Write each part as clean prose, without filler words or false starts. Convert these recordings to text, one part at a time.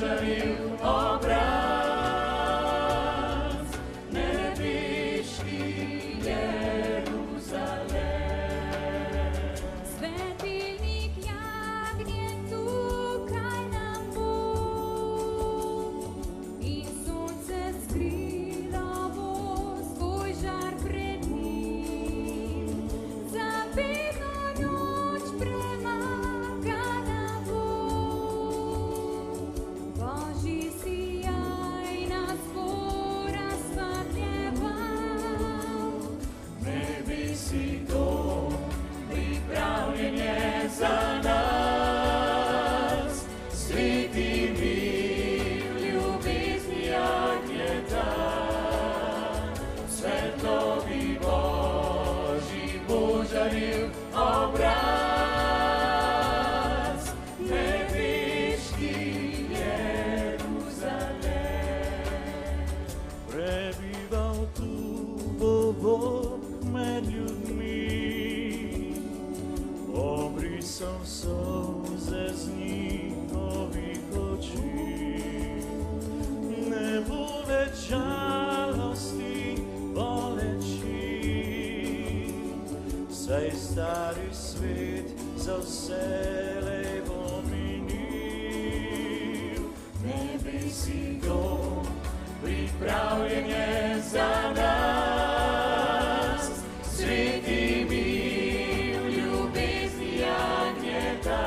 požaril obraz, nebeški Jeruzalém. Svetilnik jagnje tukaj nam bo, in sonce skrilo bo svoj žar pred njim. Za vedno noč premagana bo, Božji sijaj nas bo razsvetljeval. Nebesi dom, pripravljen je za nas, sveti mir, ljubezni jagnjeta, svetlovi Božji požaril obraz, nebeški Jeruzalém. Prebival tu bo Bog med ljudmi, obrisom solze z njihovih oči. Ne bo več žalosti, boleči, saj stari svet za vselej bo minil. Nebesi dom, pripravljen je za nas, sveti mir, ljubezni jagnjeta,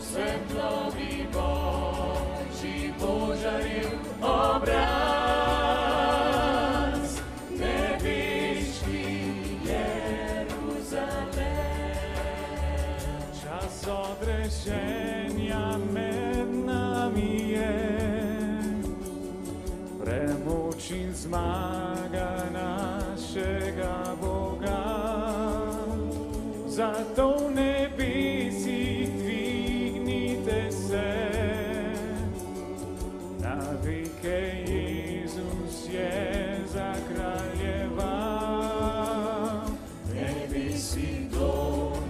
svetlovi Božji požaril obraz, nebeški Jeruzalém. Čas odrešenja med nami je, premoč in zmaga našega Boga. Zato v nebesih dvignite se, na veke Jezus je zakraljeval. Nebesi dom,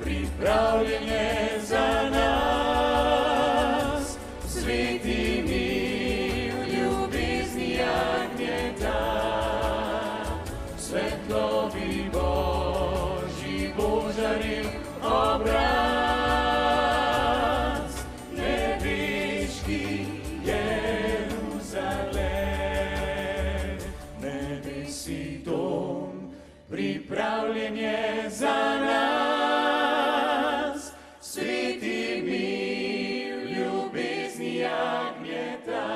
pripravljen je za nas, sveti mir, ljubezni jagnjeta, svetlovi Božji požaril obraz, nebeški Jeruzalém. Nebesi dom, pripravljen je za nas, sveti mir, ljubezni jagnjeta,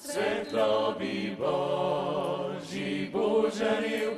svetlovi Božji požaril